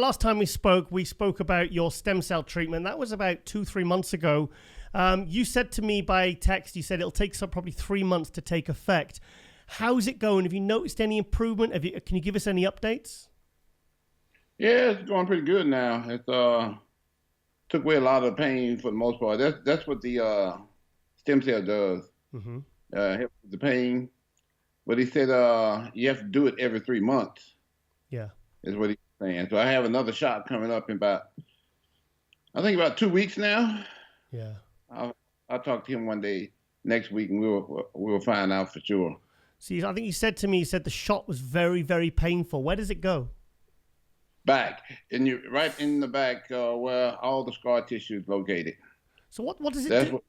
last time we spoke about your stem cell treatment. That was about 2-3 months ago. You said to me by text, you said it'll take probably 3 months to take effect. How's it going? Have you noticed any improvement? Can you give us any updates? Yeah, it's going pretty good now. It took away a lot of the pain for the most part. That's what the stem cell does. Mm-hmm. Helps with the pain. But he said you have to do it every 3 months. Yeah. Is what he's saying. So I have another shot coming up in about 2 weeks now. Yeah. I'll talk to him one day next week, and we'll find out for sure. See, I think you said to me, the shot was very, very painful. Where does it go? Back, right in the back where all the scar tissue is located. So what does it That's do? what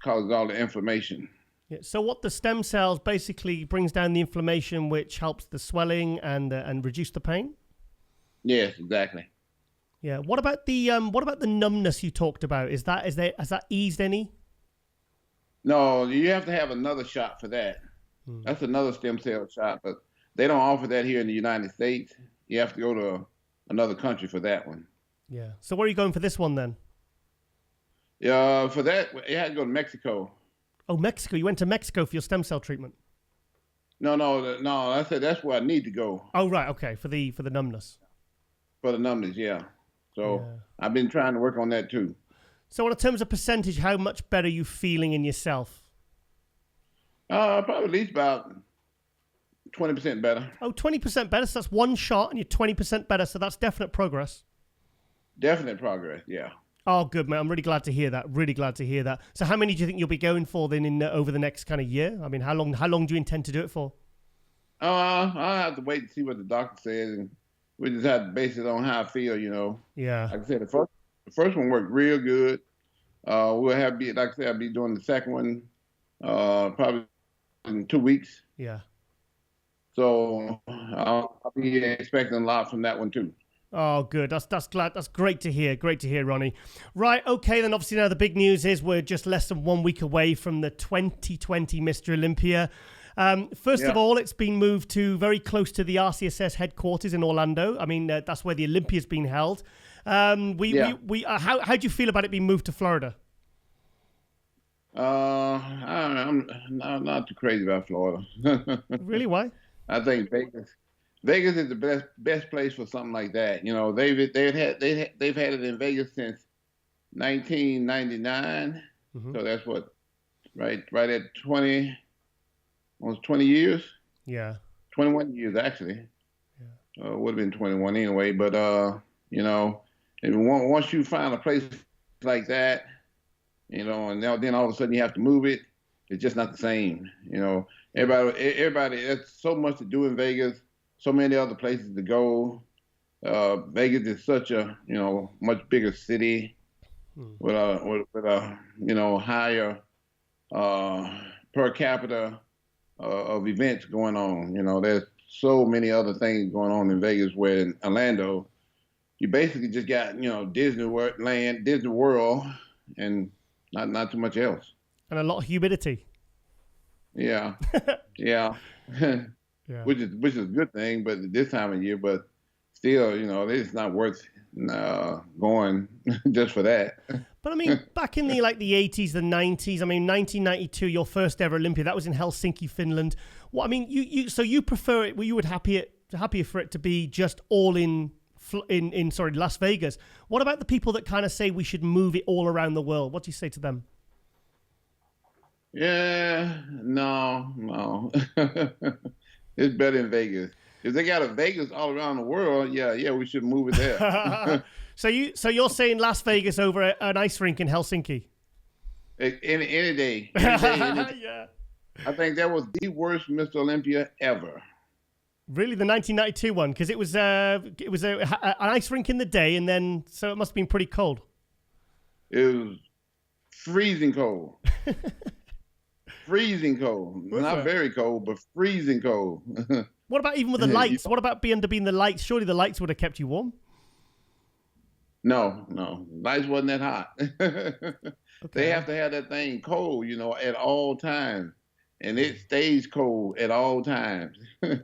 causes all the inflammation. Yeah. So what the stem cells basically brings down the inflammation, which helps the swelling and reduce the pain. Yes, exactly. Yeah. What about the numbness you talked about? Has that eased any? No, you have to have another shot for that. That's another stem cell shot, but they don't offer that here in the United States. You have to go to another country for that one. Yeah. So where are you going for this one then? Yeah, for that, you had to go to Mexico. Oh, Mexico. You went to Mexico for your stem cell treatment? No. I said that's where I need to go. Oh, right. Okay. For the numbness. For the numbness, yeah. So yeah. I've been trying to work on that too. So in terms of percentage, how much better are you feeling in yourself? Probably at least about 20% better. Oh, 20% better. So that's one shot and you're 20% better. So that's definite progress. Definite progress, yeah. Oh, good, man. I'm really glad to hear that. Really glad to hear that. So how many do you think you'll be going for then over the next kind of year? I mean, how long do you intend to do it for? I'll have to wait and see what the doctor says, and we just have to base it on how I feel, you know. Yeah. Like I said, the first one worked real good. We'll have I'll be doing the second one probably in 2 weeks. Yeah. So I'll be expecting a lot from that one too. Oh, good. That's great to hear. Great to hear, Ronnie. Right. Okay. Then obviously now the big news is we're just less than 1 week away from the 2020 Mr. Olympia. First of all, it's been moved to very close to the RCSS headquarters in Orlando. I mean, that's where the Olympia's been held. How do you feel about it being moved to Florida? I'm not too crazy about Florida. Really? Why? I think Vegas is the best place for something like that. You know, they've had it in Vegas since 1999. Mm-hmm. So that's what, right at 20, almost 20 years. Yeah. 21 years actually. Yeah. Would have been 21 anyway. But you know, and once you find a place like that, you know, and then all of a sudden you have to move it, it's just not the same. You know, everybody. There's so much to do in Vegas. So many other places to go. Vegas is such a, you know, much bigger city with a you know, higher per capita of events going on. You know, there's so many other things going on in Vegas, where in Orlando, you basically just got, you know, Disney World, and not too much else. And a lot of humidity. Yeah, yeah. Yeah. Which is a good thing, but this time of year, but still, you know, it's not worth going just for that. But I mean, back in the 80s, the 90s, I mean, 1992, your first ever Olympia, that was in Helsinki, Finland. Well, I mean, you prefer it? Well, you would happier for it to be just all in Las Vegas. What about the people that kind of say we should move it all around the world? What do you say to them? Yeah, no. It's better in Vegas. If they got a Vegas all around the world, yeah, we should move it there. So you're saying Las Vegas over an ice rink in Helsinki? Any day. Yeah. I think that was the worst Mr. Olympia ever. Really, the 1992 one, because it was an ice rink in the day, and then so it must have been pretty cold. It was freezing cold. Freezing cold. Not very cold, but freezing cold. What about even with the lights? What about being the lights? Surely the lights would have kept you warm. No. Lights wasn't that hot. Okay. They have to have that thing cold, you know, at all times. and it stays cold at all times.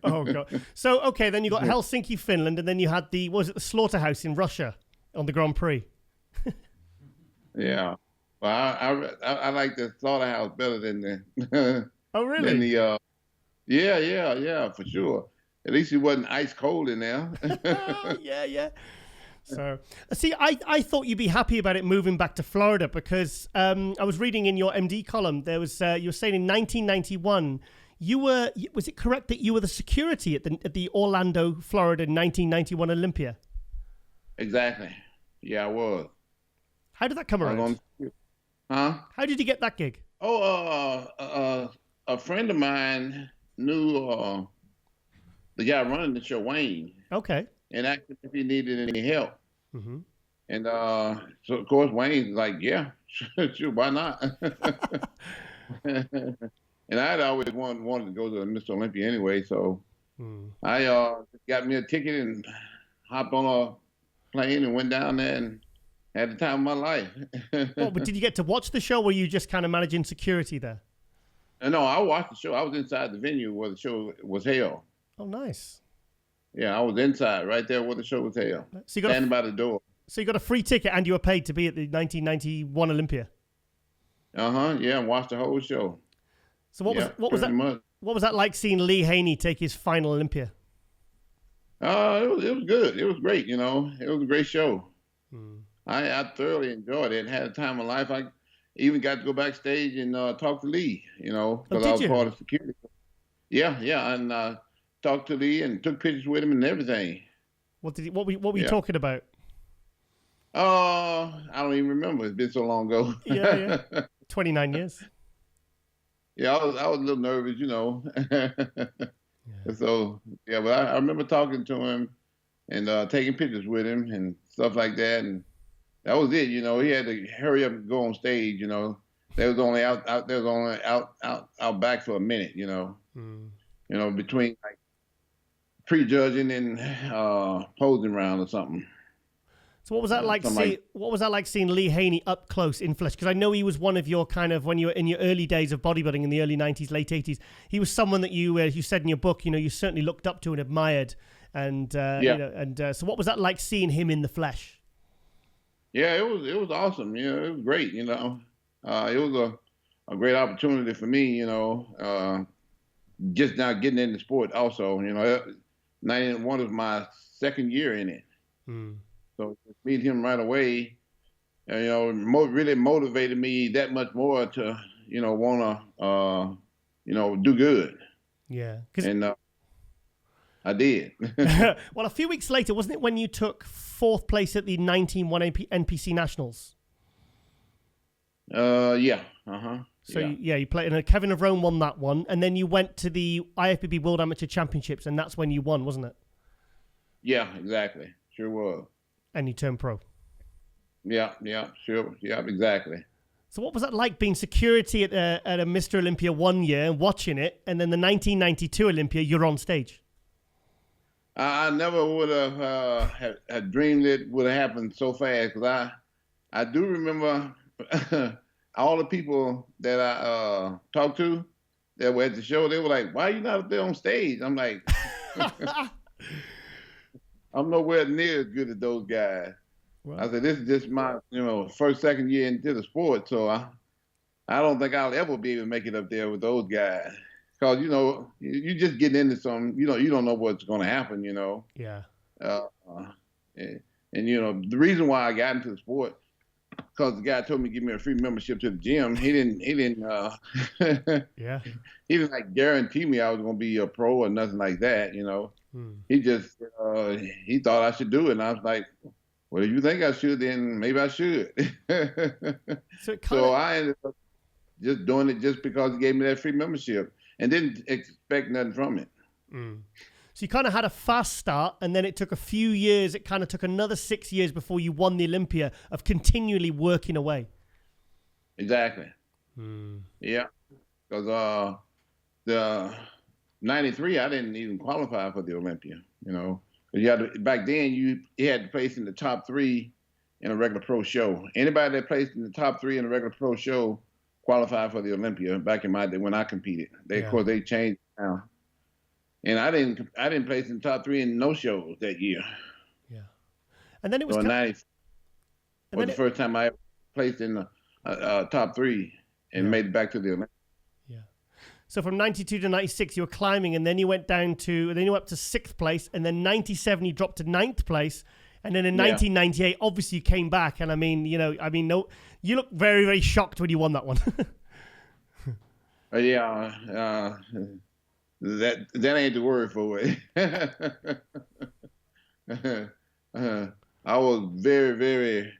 Oh God! So okay, then you got Helsinki, Finland, and then you had the the slaughterhouse in Russia on the Grand Prix. Yeah, well, I like the slaughterhouse better than the. Oh really? Than the yeah, for sure. At least it wasn't ice cold in there. Yeah. So, see, I thought you'd be happy about it moving back to Florida because I was reading in your MD column, there was you were saying in 1991, was it correct that you were the security at the Orlando, Florida 1991 Olympia? Exactly. Yeah, I was. How did that come around? Huh? How did you get that gig? Oh, a friend of mine knew the guy running the show, Wayne. Okay. And asked him if he needed any help. Mm-hmm. And so, of course, Wayne's like, yeah, sure, why not? And I'd always wanted to go to Mr. Olympia anyway, so I got me a ticket and hopped on a plane and went down there and had the time of my life. Well, but did you get to watch the show, or were you just kind of managing security there? No, I watched the show. I was inside the venue where the show was held. Oh, nice. Yeah, I was inside, right there where the show was held. So you got standing by the door. So you got a free ticket and you were paid to be at the 1991 Olympia. Yeah, and watched the whole show. So what was that? Much. What was that like seeing Lee Haney take his final Olympia? It was good. It was great. It was a great show. I thoroughly enjoyed it and had a time of life. I even got to go backstage and talk to Lee. Because I was part of security. Yeah, and talked to Lee and took pictures with him and everything. What were you talking about? I don't even remember. It's been so long ago. Yeah. 29 years. Yeah, I was a little nervous, So but I remember talking to him and taking pictures with him and stuff like that, and that was it. He had to hurry up and go on stage. They was only out back for a minute. Between like prejudging and posing round or something. So what was that like? What was that like seeing Lee Haney up close in flesh? Because I know he was one of your kind of, when you were in your early days of bodybuilding in the early 90s, late 80s. He was someone that you said in your book, you certainly looked up to and admired. And so what was that like seeing him in the flesh? Yeah, it was awesome. It was great. It was a great opportunity for me. Just now getting in the sport. Also, 91 was my second year in it. So to meet him right away, really motivated me that much more to, want to, do good. Yeah. And I did. Well, a few weeks later, wasn't it when you took fourth place at the 19-1 NPC Nationals? Yeah. Uh-huh. So, you played, and Kevin of Rome won that one, and then you went to the IFBB World Amateur Championships, and that's when you won, wasn't it? Yeah, exactly. Sure was. And you turned pro. Yeah, sure. Yeah, exactly. So what was that like being security at a Mr. Olympia one year and watching it, and then the 1992 Olympia, you're on stage? I never would have had dreamed it would have happened so fast, because I do remember all the people that I talked to that were at the show. They were like, "Why are you not up there on stage?" I'm like, I'm nowhere near as good as those guys. Wow. I said, this is just my, first, second year into the sport, so I don't think I'll ever be able to make it up there with those guys. Because, you just get into some, you don't know what's going to happen, Yeah. And the reason why I got into the sport, because the guy told me to give me a free membership to the gym. He didn't yeah. He didn't like guarantee me I was going to be a pro or nothing like that, He just, he thought I should do it. And I was like, well, if you think I should, then maybe I should. So I ended up just doing it just because he gave me that free membership and didn't expect nothing from it. So you kind of had a fast start, and then it took a few years. It kind of took another 6 years before you won the Olympia, of continually working away. Exactly. Yeah. Because the 93, I didn't even qualify for the Olympia, You had to, back then, you had to place in the top 3 in a regular pro show. Anybody that placed in the top 3 in a regular pro show qualify for the Olympia back in my day when I competed. Of course, they changed now. And I didn't place in the top 3 in no shows that year. Yeah. And then it was the first time I ever placed in the top 3 and made it back to the Olympia. Yeah. So from 92 to 96, you were climbing, and then you went down to, then you went up to 6th place, and then 97, you dropped to 9th place. And then in 1998, obviously you came back. And no, you look very, very shocked when you won that one. That ain't the word for it. I was very, very,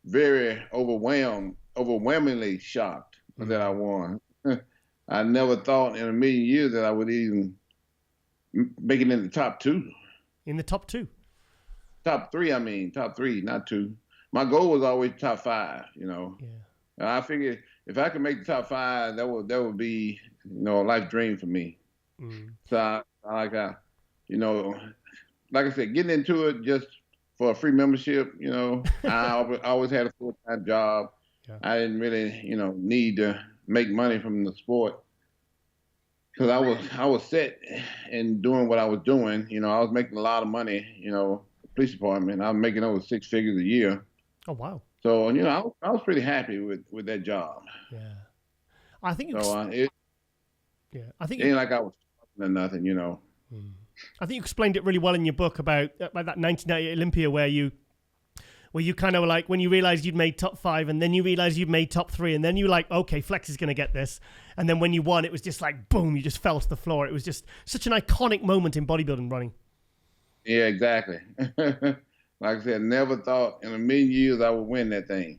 very overwhelmingly shocked that I won. I never thought in a million years that I would even make it in the top 2. In the top 2? Top 3, top 3, not 2. My goal was always top 5, Yeah. And I figured if I could make the top 5, that would be, a life dream for me. Mm. So like I said, getting into it just for a free membership, I always had a full-time job. Yeah. I didn't really, need to make money from the sport because I was set in doing what I was doing. I was making a lot of money, police department. I was making over 6 figures a year. Oh, wow. So, I was pretty happy with that job. Yeah. I think I think it ain't like I was or nothing, I think you explained it really well in your book about that 1998 Olympia where you kind of like when you realized you'd made top 5 and then you realized you'd made top 3 and then you like, okay, Flex is going to get this. And then when you won, it was just like, boom, you just fell to the floor. It was just such an iconic moment in bodybuilding running. Yeah, exactly. Like I said, never thought in a million years I would win that thing.